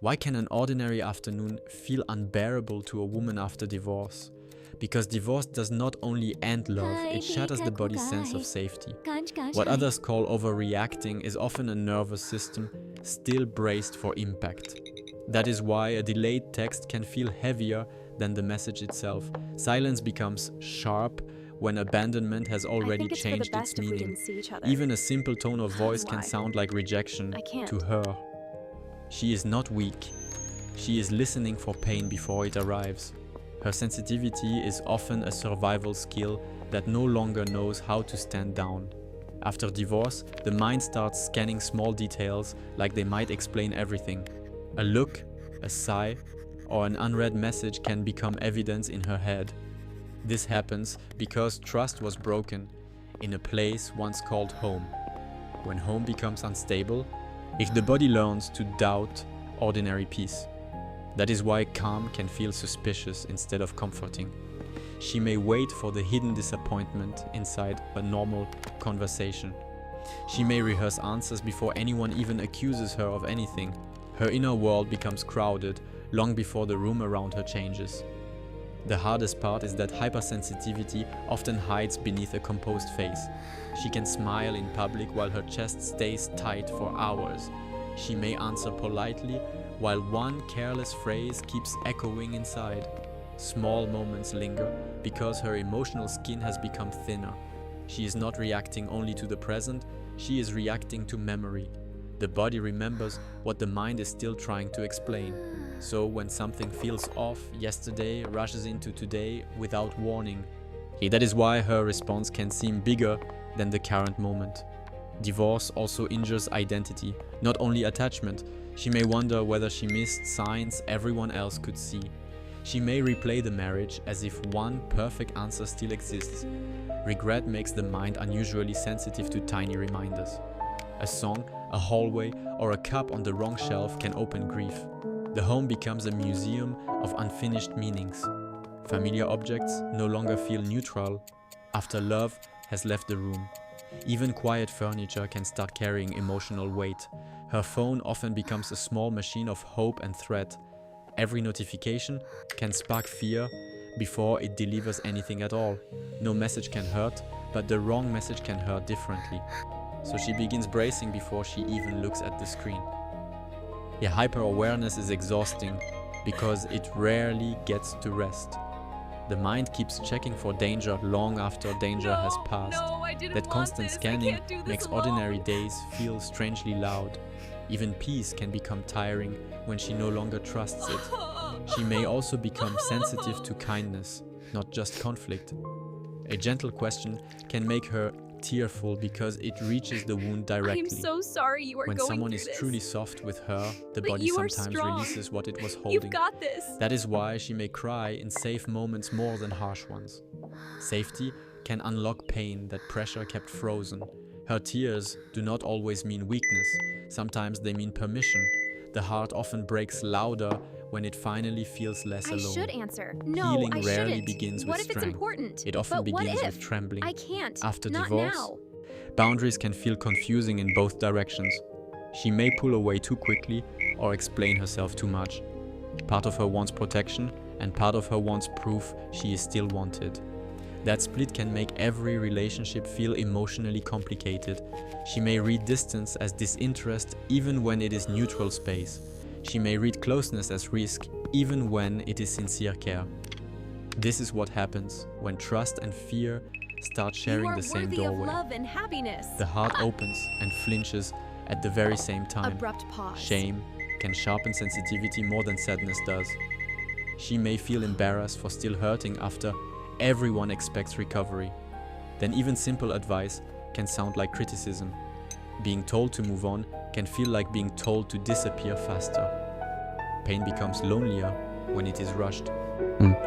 Why can an ordinary afternoon feel unbearable to a woman after divorce? Because divorce does not only end love, it shatters the body's sense of safety. What others call overreacting is often a nervous system still braced for impact. That is why a delayed text can feel heavier than the message itself. Silence becomes sharp when abandonment has already changed its meaning. Even a simple tone of voice can sound like rejection to her. She is not weak. She is listening for pain before it arrives. Her sensitivity is often a survival skill that no longer knows how to stand down. After divorce, the mind starts scanning small details like they might explain everything. A look, a sigh, or an unread message can become evidence in her head. This happens because trust was broken in a place once called home. When home becomes unstable, if the body learns to doubt ordinary peace. That is why calm can feel suspicious instead of comforting. She may wait for the hidden disappointment inside a normal conversation. She may rehearse answers before anyone even accuses her of anything. Her inner world becomes crowded long before the room around her changes. The hardest part is that hypersensitivity often hides beneath a composed face. She can smile in public while her chest stays tight for hours. She may answer politely while one careless phrase keeps echoing inside. Small moments linger because her emotional skin has become thinner. She is not reacting only to the present, she is reacting to memory. The body remembers what the mind is still trying to explain. So when something feels off, yesterday rushes into today without warning. That is why her response can seem bigger than the current moment. Divorce also injures identity, not only attachment. She may wonder whether she missed signs everyone else could see. She may replay the marriage as if one perfect answer still exists. Regret makes the mind unusually sensitive to tiny reminders. A song, a hallway, or a cup on the wrong shelf can open grief. The home becomes a museum of unfinished meanings. Familiar objects no longer feel neutral after love has left the room. Even quiet furniture can start carrying emotional weight. Her phone often becomes a small machine of hope and threat. Every notification can spark fear before it delivers anything at all. No message can hurt, but the wrong message can hurt differently. So she begins bracing before she even looks at the screen. Hyper-awareness is exhausting because it rarely gets to rest. The mind keeps checking for danger long after danger has passed. That constant scanning makes ordinary days feel strangely loud. Even peace can become tiring when she no longer trusts it. She may also become sensitive to kindness, not just conflict. A gentle question can make her tearful because it reaches the wound directly. I'm so sorry you are when going someone through is this. truly soft with her, the But body you are sometimes strong. releases what it was holding. You've got this. That is why she may cry in safe moments more than harsh ones. Safety can unlock pain that pressure kept frozen. Her tears do not always mean weakness. Sometimes they mean permission. The heart often breaks louder when it finally feels less I alone. should answer. No, Healing I rarely shouldn't. begins What with if it's strength. important? It often But what begins if? with trembling. I can't. After Not divorce, now. boundaries can feel confusing in both directions. She may pull away too quickly or explain herself too much. Part of her wants protection and part of her wants proof she is still wanted. That split can make every relationship feel emotionally complicated. She may read distance as disinterest even when it is neutral space. She may read closeness as risk even when it is sincere care. This is what happens when trust and fear start sharing the same You are worthy doorway. of love and happiness. The heart opens and flinches at the very same time. Abrupt pause. Shame can sharpen sensitivity more than sadness does. She may feel embarrassed for still hurting after everyone expects recovery. Then even simple advice can sound like criticism. Being told to move on can feel like being told to disappear faster. Pain becomes lonelier when it is rushed.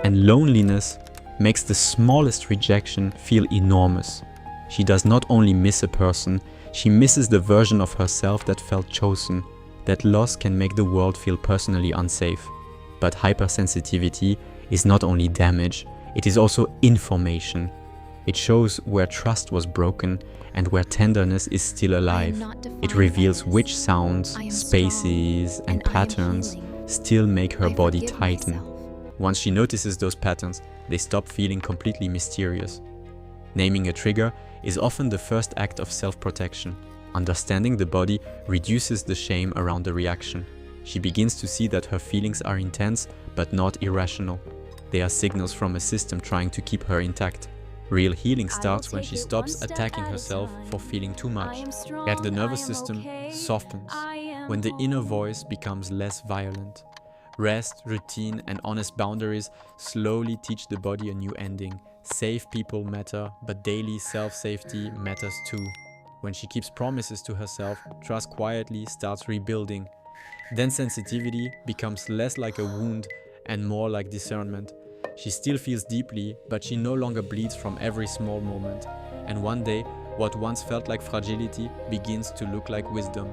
And loneliness makes the smallest rejection feel enormous. She does not only miss a person, she misses the version of herself that felt chosen. That loss can make the world feel personally unsafe. But hypersensitivity is not only damage, it is also information. It shows where trust was broken and where tenderness is still alive. It reveals which sounds, spaces, and patterns still make her I body forgive tighten. myself. Once she notices those patterns, they stop feeling completely mysterious. Naming a trigger is often the first act of self-protection. Understanding the body reduces the shame around the reaction. She begins to see that her feelings are intense but not irrational. They are signals from a system trying to keep her intact. Real healing starts when she stops attacking herself for feeling too much. As the nervous system softens, when the inner voice becomes less violent. Rest, routine, and honest boundaries slowly teach the body a new ending. Safe people matter, but daily self-safety matters too. When she keeps promises to herself, trust quietly starts rebuilding. Then sensitivity becomes less like a wound and more like discernment. She still feels deeply, but she no longer bleeds from every small moment. And one day, what once felt like fragility begins to look like wisdom.